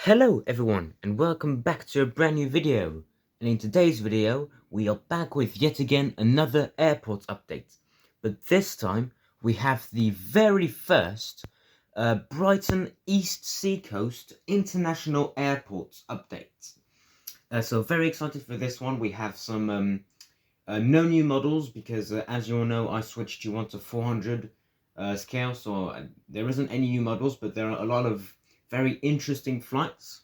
Hello everyone and welcome back to a brand new video, and in today's video we are back with yet again another airport update, but this time we have the very first Brighton East Seacoast International Airport update. So very excited for this one. We have some no new models because as you all know I switched you onto 400 scale, so there isn't any new models, but there are a lot of very interesting flights.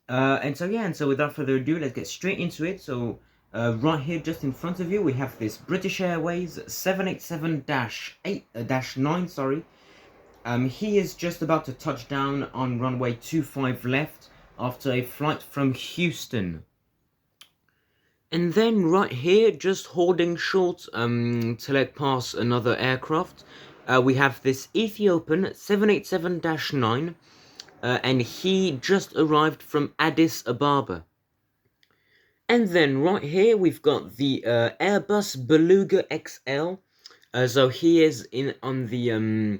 And so without further ado, let's get straight into it. So right here, just in front of you, we have this British Airways 787-9, sorry. He is just about to touch down on runway 25 left after a flight from Houston. And then right here, just holding short to let pass another aircraft, we have this Ethiopian 787-9. And he just arrived from Addis Ababa. And then right here we've got the Airbus Beluga XL. So he is on the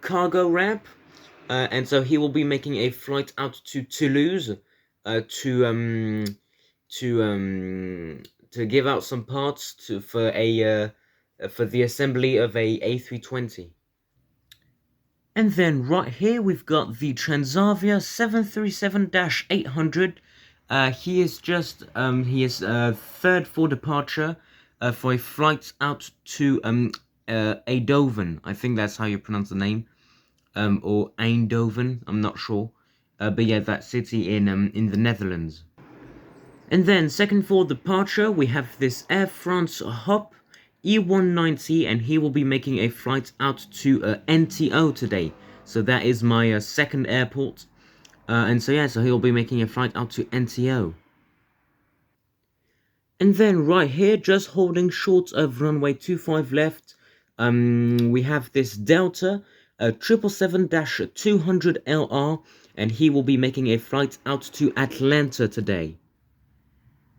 cargo ramp, and so he will be making a flight out to Toulouse to give out some parts for the assembly of a A320. And then right here we've got the Transavia 737-800. He is third for departure for a flight out to Eindhoven. I think that's how you pronounce the name, or Eindhoven. I'm not sure, but yeah, that city in the Netherlands. And then second for departure we have this Air France Hop E190, and he will be making a flight out to NTO today. So that is my second airport. And so he'll be making a flight out to NTO. And then right here, just holding short of runway 25 left, we have this Delta 777-200LR, and he will be making a flight out to Atlanta today.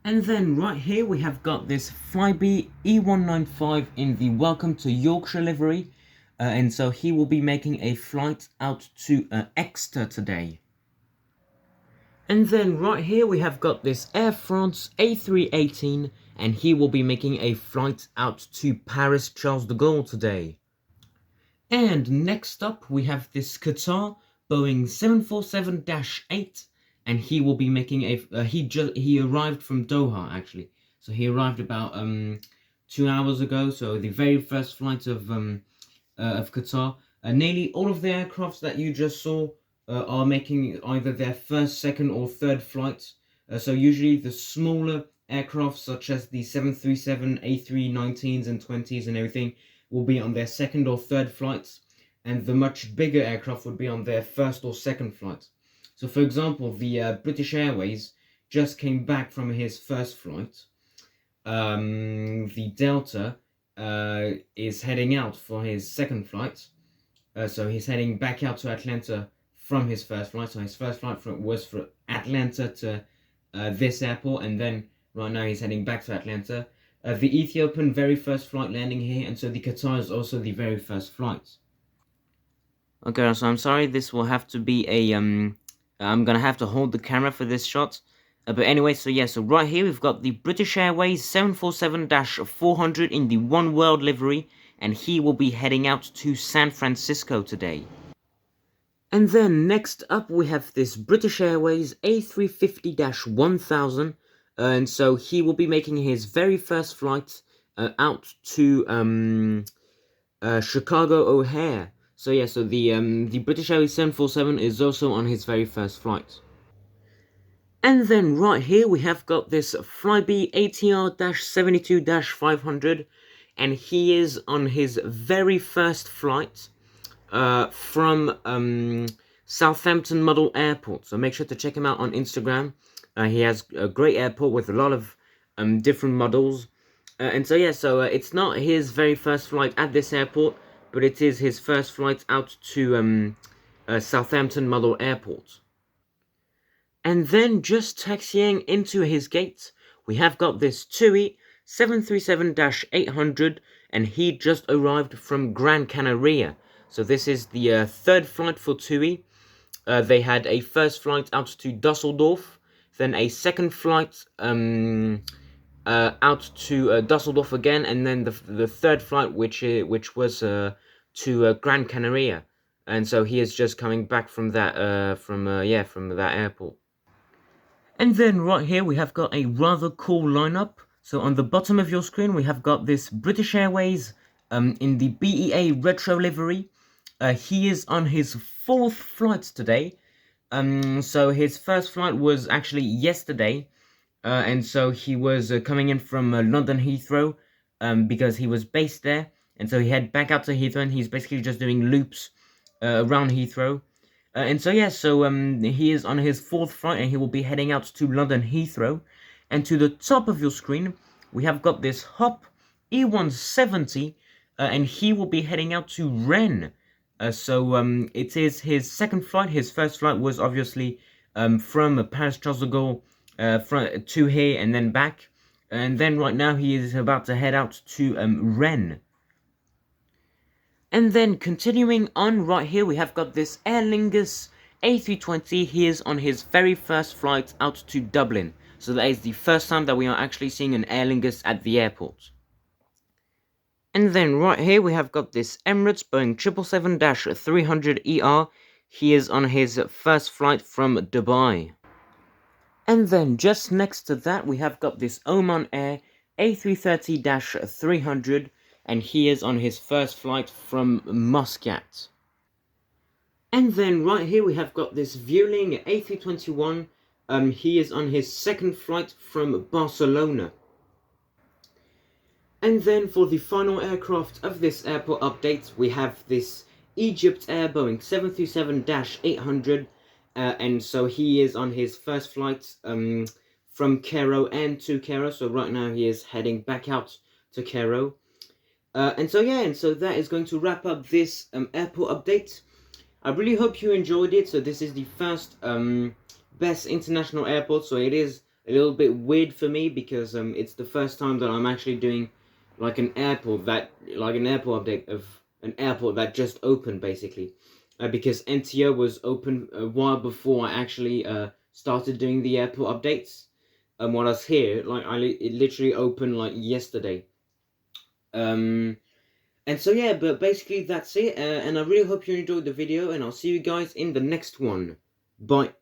And then right here we have got this Flybe E195 in the Welcome to Yorkshire livery, and so he will be making a flight out to Exeter today. And then right here we have got this Air France A318, and he will be making a flight out to Paris Charles de Gaulle today. And next up we have this Qatar Boeing 747-8, and he will be making a he arrived from Doha, actually. So he arrived about 2 hours ago. So the very first flight of Qatar. Nearly all of the aircrafts that you just saw are making either their first, second, or third flight. So usually the smaller aircraft, such as the 737, A319s and 20s and everything, will be on their second or third flights, and the much bigger aircraft would be on their first or second flight. So for example, the British Airways just came back from his first flight. The Delta is heading out for his second flight. So he's heading back out to Atlanta from his first flight. So his first flight was from Atlanta to this airport, and then right now he's heading back to Atlanta. The Ethiopian very first flight landing here, and so the Qatar is also the very first flight. Okay, so I'm sorry, this will have to be a I'm gonna have to hold the camera for this shot. But anyway, so right here we've got the British Airways 747-400 in the One World livery, and he will be heading out to San Francisco today. And then next up we have this British Airways A350-1000, and so he will be making his very first flight out to Chicago O'Hare. So the British Airways 747 is also on his very first flight. And then right here we have got this Flybe ATR-72-500, and he is on his very first flight from Southampton Model Airport. So make sure to check him out on Instagram. He has a great airport with a lot of different models. And so it's not his very first flight at this airport, but it is his first flight out to Southampton Model Airport. And then just taxiing into his gate, we have got this TUI 737-800, and he just arrived from Gran Canaria. So this is the third flight for TUI. they had a first flight out to Dusseldorf, then a second flight out to Dusseldorf again, and then the third flight, which was to Gran Canaria, and so he is just coming back from that from that airport. And then right here we have got a rather cool lineup. So on the bottom of your screen we have got this British Airways in the BEA retro livery. He is on his 4th flight today. So his first flight was actually yesterday, and so he was coming in from London Heathrow because he was based there, and so he head back out to Heathrow, and he's basically just doing loops around Heathrow. And so yeah, so he is on his 4th flight, and he will be heading out to London Heathrow. And to the top of your screen, we have got this Hop E170, and he will be heading out to Rennes. So it is his 2nd flight. His first flight was obviously from Paris Charles de Gaulle to here and then back. And then right now he is about to head out to Rennes. And then continuing on right here, we have got this Aer Lingus A320. He is on his very first flight out to Dublin. So that is the first time that we are actually seeing an Aer Lingus at the airport. And then right here we have got this Emirates Boeing 777-300ER. He is on his first flight from Dubai. And then just next to that we have got this Oman Air A330-300, and he is on his first flight from Muscat. And then right here we have got this Vueling A321. He is on his 2nd flight from Barcelona. And then for the final aircraft of this airport update, we have this Egypt Air Boeing 737-800. And so he is on his first flight from Cairo and to Cairo. So right now he is heading back out to Cairo. And so that is going to wrap up this airport update. I really hope you enjoyed it. So this is the first best international airport. So it is a little bit weird for me because it's the first time that I'm actually doing like an airport update of an airport that just opened basically. Because NTO was open a while before I actually started doing the airport updates. And when I was here, it literally opened like yesterday. And so yeah, but basically that's it. And I really hope you enjoyed the video, and I'll see you guys in the next one. Bye.